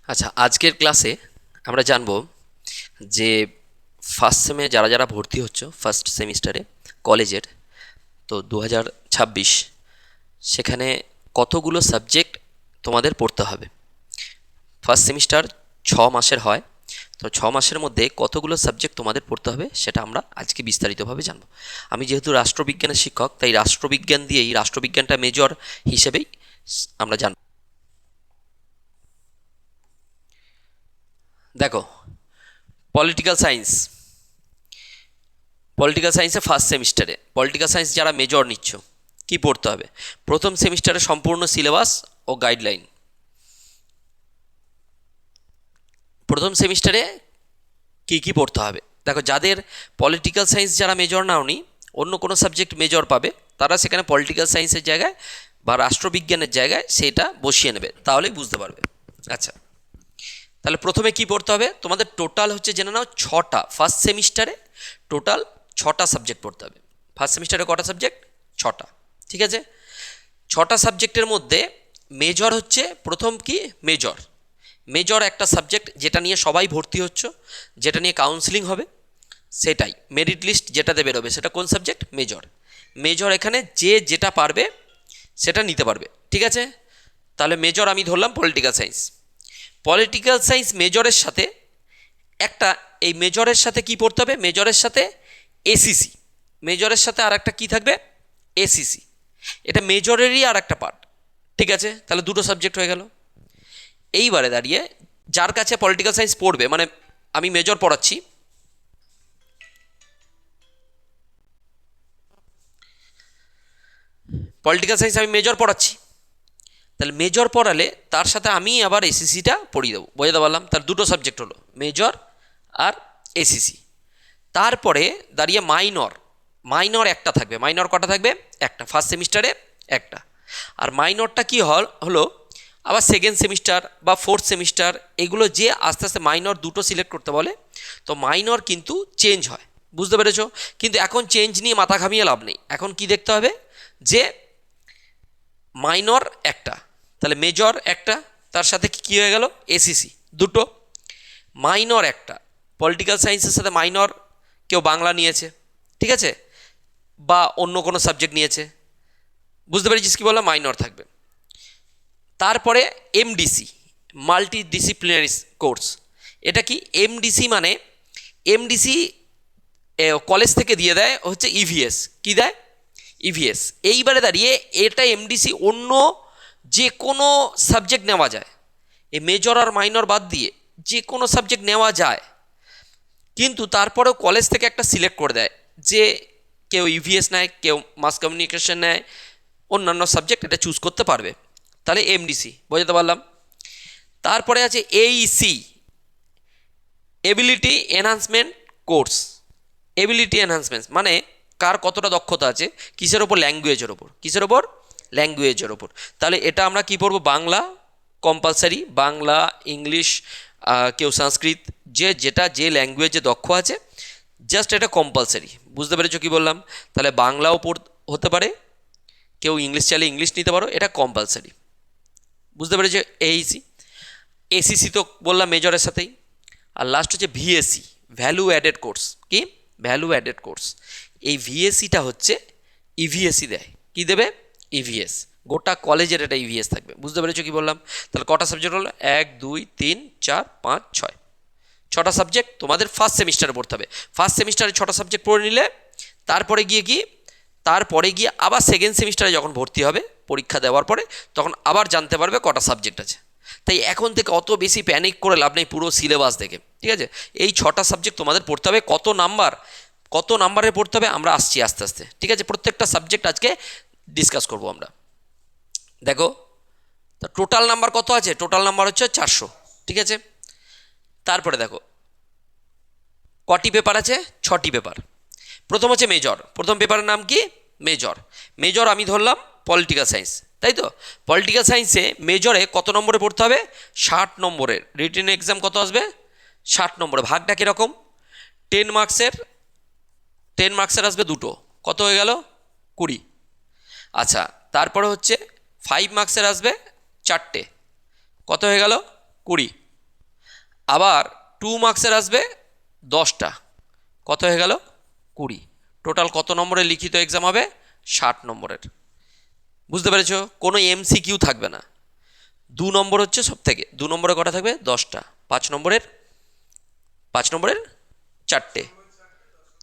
আচ্ছা, আজকের ক্লাসে আমরা জানব যে ফার্স্ট সেমে যারা যারা ভর্তি হচ্ছ ফার্স্ট সেমিস্টারে কলেজের, তো 2026 সেখানে কতগুলো সাবজেক্ট তোমাদের পড়তে হবে। ফার্স্ট সেমিস্টার 6 মাসের হয়, তো 6 মাসের মধ্যে কতগুলো সাবজেক্ট তোমাদের পড়তে হবে সেটা আমরা আজকে বিস্তারিতভাবে জানব। আমি যেহেতু রাষ্ট্রবিজ্ঞানের শিক্ষক, তাই রাষ্ট্রবিজ্ঞান দিয়েই রাষ্ট্রবিজ্ঞানটা মেজর হিসেবেই আমরা জানব। দেখো, পলিটিক্যাল সায়েন্স, পলিটিক্যাল সায়েন্সে ফার্স্ট সেমিস্টারে পলিটিক্যাল সায়েন্স যারা মেজর নিচ্ছ কি পড়তে হবে? প্রথম সেমিস্টারে সম্পূর্ণ সিলেবাস ও গাইডলাইন। প্রথম সেমিস্টারে কি কি পড়তে হবে দেখো, যাদের পলিটিক্যাল সায়েন্স যারা মেজর নাওনি, অন্য কোনো সাবজেক্ট মেজর পাবে, তারা সেখানে পলিটিক্যাল সায়েন্সের জায়গায় বা রাষ্ট্রবিজ্ঞানের জায়গায় সেটা বসিয়ে নেবে, তাহলেই বুঝতে পারবে। আচ্ছা, তাহলে প্রথমে কি পড়তে হবে তোমাদের? টোটাল হচ্ছে জেনে নাও 6টা, ফার্স্ট সেমিস্টারে টোটাল 6টা সাবজেক্ট পড়তে হবে। ফার্স্ট সেমিস্টারে কটা সাবজেক্ট? 6টা। ঠিক আছে, 6টা সাবজেক্টের মধ্যে মেজর হচ্ছে প্রথম কি? মেজর। মেজর একটা সাবজেক্ট যেটা নিয়ে সবাই ভর্তি হচ্ছে, যেটা নিয়ে কাউন্সিলিং হবে, সেটাই মেরিট লিস্ট যেটাতে বেরোবে সেটা কোন সাবজেক্ট? মেজর। মেজর এখানে যে যেটা পারবে সেটা নিতে পারবে। ঠিক আছে, তাহলে মেজর আমি ধরলাম পলিটিক্যাল সায়েন্স। পলিটিক্যাল সায়েন্স মেজরের সাথে একটা, এই মেজরের সাথে কি পড়তে হবে? মেজরের সাথে এসিসি। মেজরের সাথে আর একটা কী থাকবে? এসিসি। এটা মেজরেরই আর একটা পার্ট। ঠিক আছে, তাহলে দুটো সাবজেক্ট হয়ে গেল। এইবারে দাঁড়িয়ে যার কাছে পলিটিক্যাল সায়েন্স পড়বে, মানে আমি মেজর পড়াচ্ছি, পলিটিক্যাল সায়েন্স আমি মেজর পড়াচ্ছি, তাহলে মেজর পড়ালে তার সাথে আমি আবার এসিসিটা পড়িয়ে দেবো। বোঝাতে পারলাম? তার দুটো সাবজেক্ট হলো, মেজর আর এসিসি। তারপরে দাঁড়িয়ে মাইনর। মাইনর একটা থাকবে। মাইনর কটা থাকবে? একটা, ফার্স্ট সেমিস্টারে একটা। আর মাইনরটা কি হলো আবার সেকেন্ড সেমিস্টার বা ফোর্থ সেমিস্টার, এগুলো যে আস্তে আস্তে মাইনর দুটো সিলেক্ট করতে বলে, তো মাইনর কিন্তু চেঞ্জ হয়। বুঝতে পেরেছো? কিন্তু এখন চেঞ্জ নিয়ে মাথা ঘামিয়ে লাভ নেই। এখন কি দেখতে হবে? যে মাইনর একটা, তাহলে মেজর একটা, তার সাথে কী হয়ে গেল? এসিসি দুটো। মাইনর একটা, পলিটিক্যাল সায়েন্সের সাথে মাইনর কেউ বাংলা নিয়েছে, ঠিক আছে, বা অন্য কোনো সাবজেক্ট নিয়েছে, বুঝতে পেরেছিস কি বললাম? মাইনর থাকবে। তারপরে এমডিসি, মাল্টি ডিসিপ্লিনারি কোর্স। এটা কি? এমডিসি মানে, এমডিসি কলেজ থেকে দিয়ে দেয় হচ্ছে ইভিএস। কি দেয়? ইভিএস। এইবারে দাঁড়িয়ে এটা এমডিসি অন্য যে কোনো সাবজেক্ট নেওয়া যায়, এই মেজর আর মাইনর বাদ দিয়ে যে কোনো সাবজেক্ট নেওয়া যায়, কিন্তু তারপরেও কলেজ থেকে একটা সিলেক্ট করে দেয় যে কেউ ইভিএস নেয়, কেউ মাস কমিউনিকেশন নেয়, অন্যান্য সাবজেক্ট এটা চুজ করতে পারবে। তাহলে এমডিসি, বোঝাতে পারলাম? তারপরে আছে AEC, ability enhancement course. Ability enhancement মানে কার কতটা দক্ষতা আছে, কিসের ওপর? ল্যাঙ্গুয়েজের ওপর। কিসের ওপর? ল্যাঙ্গুয়েজের ওপর। তাহলে এটা আমরা কি পড়বো? বাংলা কম্পালসারি, বাংলা, ইংলিশ, কেউ সংস্কৃত, যে যেটা যে ল্যাঙ্গুয়েজে দক্ষ আছে, জাস্ট এটা কম্পালসারি। বুঝতে পেরেছো কি বললাম? তাহলে বাংলাও হতে পারে, কেউ ইংলিশ চাইলে ইংলিশ নিতে পারো, এটা কম্পালসারি। বুঝতে পেরেছো? এইসি। এসিসি তো বললাম মেজরের সাথেই। আর লাস্ট হচ্ছে ভিএসসি, ভ্যালু অ্যাডেড কোর্স। কি? Value added course. এই ভিএসসিটা হচ্ছে ইভিএসসি দেয়। কি দেবে? ইভিএস। গোটা কলেজের এটা ইভিএস থাকবে। বুঝতে পেরেছো কি বললাম? তাহলে কটা সাবজেক্ট হলো? 1 2 3 4 5 6, 6টা সাবজেক্ট তোমাদের ফার্স্ট সেমিস্টারে পড়তে হবে। ফার্স্ট সেমিস্টারে 6টা সাবজেক্ট পড়ে নিলে তারপরে গিয়ে কি, তারপরে গিয়ে আবার সেকেন্ড সেমিস্টারে যখন ভর্তি হবে পরীক্ষা দেওয়ার পরে, তখন আবার জানতে পারবে কটা সাবজেক্ট আছে। তাই এখন থেকে অত বেশি প্যানিক করে লাভ নেই পুরো সিলেবাস দেখে। ঠিক আছে, এই 6টা সাবজেক্ট তোমাদের পড়তে হবে। কত নাম্বার, কত নাম্বারে পড়তে হবে আমরা আসছি আস্তে আস্তে। ঠিক আছে, প্রত্যেকটা সাবজেক্ট আজকে ডিসকাস করব আমরা। দেখো, তা টোটাল নাম্বার কত আছে? টোটাল নাম্বার হচ্ছে 400। ঠিক আছে, তারপরে দেখো কটি পেপার আছে? 6টি পেপার। প্রথম হচ্ছে মেজর। প্রথম পেপারের নাম কি? মেজর। মেজর আমি ধরলাম পলিটিক্যাল সায়েন্স, তাই তো? পলিটিক্যাল সায়েন্সে মেজরে কত নম্বরে পড়তে হবে? 60 নম্বরের। রিটেন এক্সাম কত আসবে? 60 নম্বরে। ভাগটা কীরকম? 10 মার্কসের, 10 মার্কসের আসবে দুটো, কত হয়ে গেল? 20। আচ্ছা, তারপরে হচ্ছে 5 মার্কসের আসবে 4টে, কত হয়ে গেল? 20। আবার 2 মার্কসের আসবে 10টা, কত হয়ে গেল 20। টোটাল কত নম্বরের লিখিত এক্সাম হবে 60 নম্বরের। বুঝতে পেরেছো? কোনো এমসিকিউ থাকবে না। 2 নম্বর হচ্ছে সব থেকে, 2 নম্বরে কটা থাকবে 10টা, 5 নম্বরের 4টে,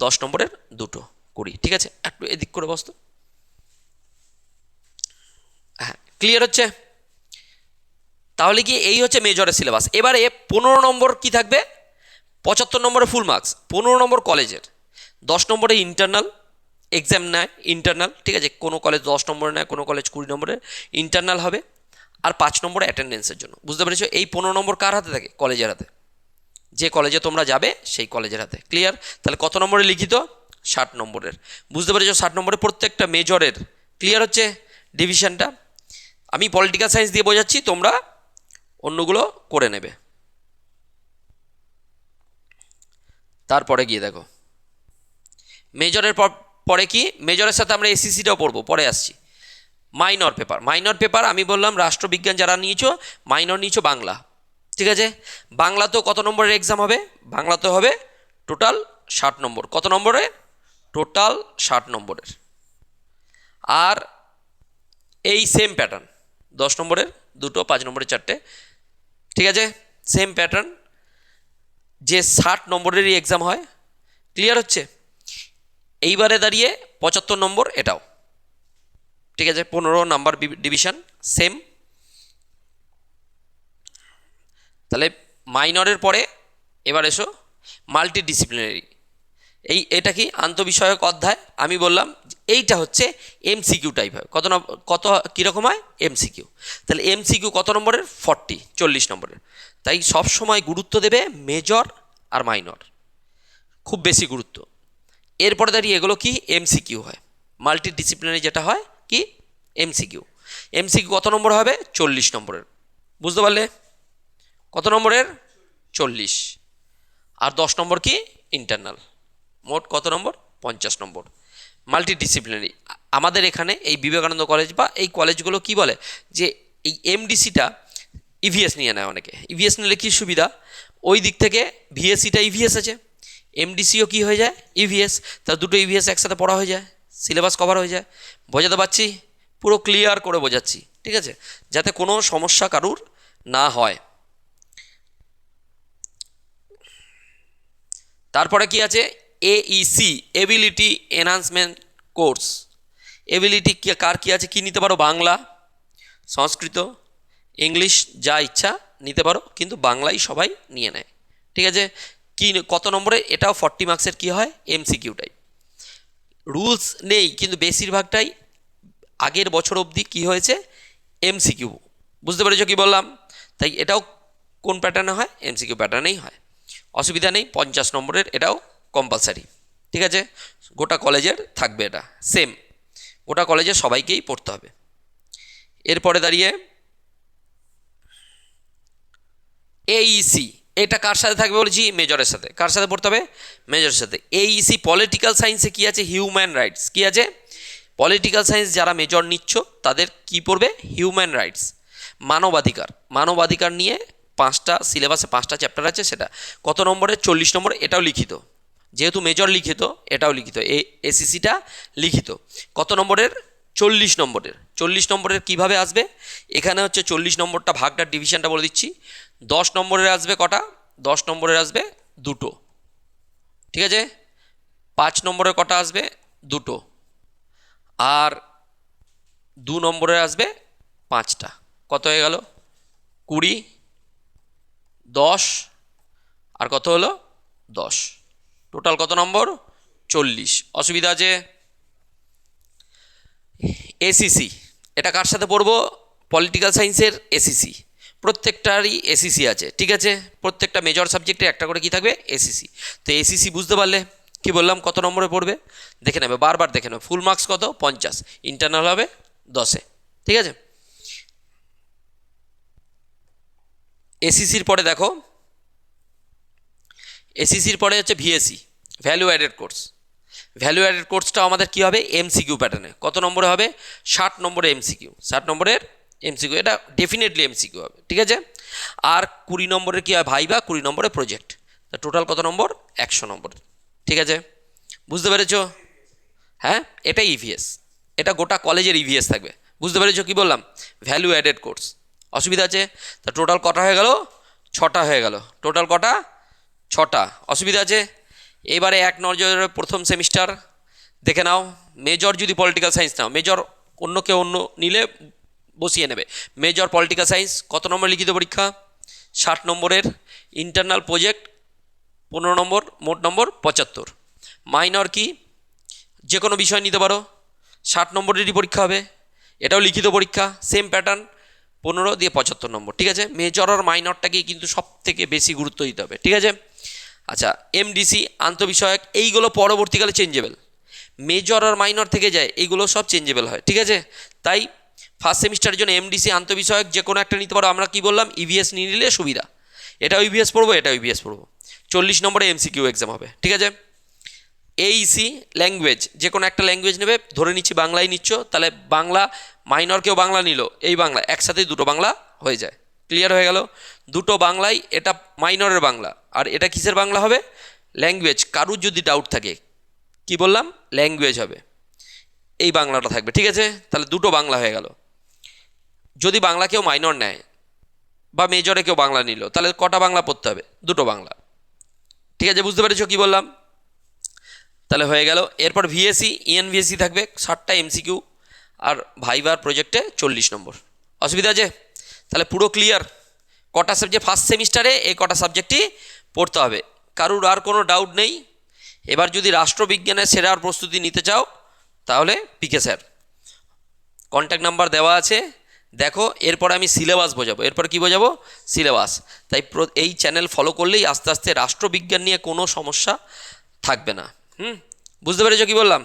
10 নম্বরের 2টো, 20। ঠিক আছে, একটু এদিক করে বসতো। হ্যাঁ, ক্লিয়ার হচ্ছে? তাহলে কি এই হচ্ছে মেজরের সিলেবাস। এবারে 15 নম্বর কি থাকবে, 75 নম্বরের ফুল মার্কস, 15 নম্বর কলেজের, 10 নম্বরে ইন্টারনাল এক্সাম নেয়, ইন্টারনাল। ঠিক আছে, কোনো কলেজ 10 নম্বরে নেয়, কোনো কলেজ 20 নম্বরের ইন্টারনাল হবে, আর 5 নম্বরে অ্যাটেন্ডেন্সের জন্য। বুঝতে পেরেছো? এই 15 নম্বর কার হাতে থাকে? কলেজের হাতে। যে কলেজে তোমরা যাবে সেই কলেজের হাতে। ক্লিয়ার? তাহলে কত নম্বরে লিখিত? 60 নম্বরের। বুঝতে পেরেছো? 60 নম্বরে প্রত্যেকটা মেজরের। ক্লিয়ার হচ্ছে ডিভিশনটা? আমি পলিটিক্যাল সায়েন্স দিয়ে বোঝাচ্ছি, তোমরা অন্যগুলো করে নেবে। তারপরে গিয়ে দেখো মেজরের পরে কি, মেজরের সাথে আমরা এসিসিটাও পড়বো, পরে আসছি। মাইনর পেপার, মাইনর পেপার আমি বললাম রাষ্ট্রবিজ্ঞান যারা নিয়েছো, মাইনর নিয়েছো বাংলা। ঠিক আছে, বাংলাতেও কত নম্বরের এক্সাম হবে? বাংলাতে হবে টোটাল 60 নম্বর। কত নম্বরে? টোটাল 60 নম্বরের। আর এই সেম প্যাটার্ন, 10 নম্বরের 2টো, 5 নম্বরের 4টে। ঠিক আছে, সেম প্যাটার্ন, যে 60 নম্বরেরই এক্সাম হয়। ক্লিয়ার হচ্ছে? এইবারে দাঁড়িয়ে 75 নম্বর এটাও। ঠিক আছে, 15 নাম্বার ডিভিশন সেম। তাহলে মাইনরের পরে এবার এসো মাল্টিডিসিপ্লিনারি। এটা কি আন্তঃবিষয়ক অধ্যায়। আমি বললাম এইটা হচ্ছে এমসিকিউ টাইপ হয়। কত কীরকম হয়? এমসিকিউ। তাহলে এমসিকিউ কত নম্বরের? 40 নম্বরের। তাই সব সময় গুরুত্ব দেবে মেজর আর মাইনর, খুব বেশি গুরুত্ব। এরপরে দাঁড়িয়ে এগুলো কি এমসিকিউ হয়। মাল্টিডিসিপ্লিনারি যেটা হয় কি এমসিকিউ। এমসিকিউ কত নম্বর হবে? 40 নম্বরের। বুঝতে পারলে? কত নম্বরের? 40। আর 10 নম্বর কি ইন্টারনাল। মোট কত নম্বর? 50 নম্বর। মাল্টিডিসিপ্লিনারি আমাদের এখানে এই বিবেকানন্দ কলেজ বা এই কলেজগুলো কি বলে যে এই এমডিসিটা ইভিএস নিয়ে নেয় অনেকে। ইভিএস নিলে কী সুবিধা, ওই দিক থেকে ভিএসসিটা ইভিএস আছে, এমডিসিও কি হয়ে যায় ইভিএস, তার দুটো ইভিএস একসাথে পড়া হয়ে যায়, সিলেবাস কভার হয়ে যায়। বোঝাতে পারছি? পুরো ক্লিয়ার করে বোঝাচ্ছি। ঠিক আছে, যাতে কোনো সমস্যা কারুর না হয়। তারপরে কি আছে? AEC, ability enhancement course. Ability কার কী আছে? কি নিতে পারো? বাংলা, সংস্কৃত, ইংলিশ, যা ইচ্ছা নিতে পারো, কিন্তু বাংলাই সবাই নিয়ে নেয়। ঠিক আছে, কি কত নম্বরে? এটাও 40 মার্কসের কি হয় এমসিকিউ টাইপ। রুলস নেই, কিন্তু বেশিরভাগটাই আগের বছর অবধি কি হয়েছে এমসিকিউ। বুঝতে পেরেছো কি বললাম? তাই এটাও কোন প্যাটার্নে হয়? এমসিকিউ প্যাটার্নেই হয়। অসুবিধা নেই, 50 নম্বরের এটাও কম্পালসারি। ঠিক আছে, গোটা কলেজের থাকবে, এটা সেম, গোটা কলেজের সবাইকেই পড়তে হবে। এরপরে দাঁড়িয়ে এইসি, এটা কার সাথে থাকবে বলেছি? মেজরের সাথে। কার সাথে পড়তে হবে? মেজরের সাথে। এইসি পলিটিক্যাল সায়েন্সে কি আছে? Human rights. কি আছে? পলিটিক্যাল সায়েন্স যারা মেজর নিচ্ছ তাদের কি পড়বে? হিউম্যান রাইটস, মানবাধিকার। মানবাধিকার নিয়ে 5টা সিলেবাসে 5টা চ্যাপ্টার আছে, সেটা কত নম্বরে? 40 নম্বর। এটাও লিখিত, যেহেতু মেজর লিখিত এটাও লিখিত, এসিসিটা লিখিত। কত নম্বরের? 40 নম্বরের। 40 নম্বরের কীভাবে আসবে? এখানে হচ্ছে 40 নম্বরটা ভাগটার ডিভিশনটা বলে দিচ্ছি। 10 নম্বরের আসবে কটা? 10 নম্বরের আসবে 2টো। ঠিক আছে, 5 নম্বরের কটা আসবে? 2টো। আর 2 নম্বরের আসবে 5টা। কত হয়ে গেল? 20, 10 আর কত হলো? 10। টোটাল কত নম্বর? 40। অসুবিধা আছে? এসিসি, এটা কার সাথে পড়বো? পলিটিক্যাল সায়েন্সের এসিসি। প্রত্যেকটারই এসিসি আছে। ঠিক আছে, প্রত্যেকটা মেজর সাবজেক্টে একটা করে কি থাকবে? এসিসি। তো এসিসি বুঝতে পারলে কি বললাম কত নম্বরে পড়বে? দেখে নেবে, বারবার দেখে নেবে। ফুল মার্কস কত? 50, ইন্টারনাল হবে 10-এ। ঠিক আছে, এসিসির পরে দেখো, এসিসির পরে হচ্ছে VAC, value added course. Value added কোর্সটাও আমাদের কী হবে? এমসিকিউ প্যাটার্নে। কত নম্বরে হবে? 60 নম্বরে এমসিকিউ। 60 নম্বরের এমসিকিউ, এটা ডেফিনেটলি এমসিকিউ হবে, ঠিক আছে। আর 20 নম্বরের কী হয় ভাইবা, 20 নম্বরের প্রজেক্ট, তা টোটাল কত নম্বর, 100 নম্বর, ঠিক আছে। বুঝতে পেরেছো? হ্যাঁ, এটা ইভিএস, এটা গোটা কলেজের ইভিএস থাকবে। বুঝতে পেরেছো কী বললাম, ভ্যালু অ্যাডেড কোর্স। অসুবিধা আছে? তা টোটাল কটা হয়ে গেল, 6টা হয়ে গেল, টোটাল কটা, 6টা। অসুবিধা আছে? এবারে এক নজরে প্রথম সেমিস্টার দেখে নাও। মেজর যদি পলিটিক্যাল সায়েন্স নাও, মেজর অন্য কেউ অন্য নিলে বসিয়ে নেবে। মেজর পলিটিক্যাল সায়েন্স কত নম্বর লিখিত পরীক্ষা, 60 নম্বরের। ইন্টারনাল প্রজেক্ট 15 নম্বর, মোট নম্বর 75। মাইনর কি, যে কোনো বিষয় নিতে পারো, 60 নম্বরেরই পরীক্ষা হবে, এটাও লিখিত পরীক্ষা, সেম প্যাটার্ন, 15 দিয়ে 75 নম্বর, ঠিক আছে। মেজর আর মাইনরটাকেই কিন্তু সব থেকে বেশি গুরুত্ব দিতে হবে, ঠিক আছে। আচ্ছা, এমডিসি আন্তঃবিষয়ক, এইগুলো পরবর্তীকালে চেঞ্জেবল। মেজর আর মাইনর থেকে যায়, এইগুলো সব চেঞ্জেবল হয়, ঠিক আছে। তাই ফার্স্ট সেমিস্টারের জন্য এমডিসি আন্তঃবিষয়ক যে কোনো একটা নিতে পারো। আমরা কি বললাম, ইভিএস নিয়ে নিলে সুবিধা, এটাও ইভিএস পড়বো, এটাও ইভিএস পড়বো। 40 নম্বরে এমসিকিউ এক্সাম হবে, ঠিক আছে। এইসি ল্যাঙ্গুয়েজ, যে কোনো একটা ল্যাঙ্গুয়েজ নেবে, ধরে নিচ্ছি বাংলাই নিচ্ছ, তাহলে বাংলা মাইনর কেউ বাংলা নিল, এই বাংলা একসাথেই দুটো বাংলা হয়ে যায়, ক্লিয়ার হয়ে গেল। দুটো বাংলাই, এটা মাইনরের বাংলা আর এটা কিসের বাংলা হবে, ল্যাঙ্গুয়েজ। কারুর যদি ডাউট থাকে, কি বললাম, ল্যাঙ্গুয়েজ হবে, এই বাংলাটা থাকবে, ঠিক আছে। তাহলে দুটো বাংলা হয়ে গেল। যদি বাংলা কেউ মাইনর নেয় বা মেজরে কেউ বাংলা নিল, তাহলে কটা বাংলা পড়তে হবে, দুটো বাংলা, ঠিক আছে। বুঝতে পেরেছো কি বললাম? তাহলে হয়ে গেল। এরপর ভিএসি ইএনভিএসি থাকবে 60টা এমসিকিউ, আর ভাইবার প্রজেক্টে 40 নম্বর। অসুবিধা আছে? তাহলে পুরো ক্লিয়ার। কটা সাবজেক্ট ফার্স্ট সেমিস্টারে, এই কটা সাবজেক্টই পড়তে হবে, কারুর আর কোনো ডাউট নেই। এবার যদি রাষ্ট্রবিজ্ঞানের সেরার প্রস্তুতি নিতে চাও, তাহলে পিকে স্যার, কন্ট্যাক্ট নাম্বার দেওয়া আছে, দেখো। এরপর আমি সিলেবাস বোঝাবো, এরপর কি বোঝাবো, সিলেবাস। তাই এই চ্যানেল ফলো করলেই আস্তে আস্তে রাষ্ট্রবিজ্ঞান নিয়ে কোনো সমস্যা থাকবে না। বুঝতে পেরেছো কি বললাম?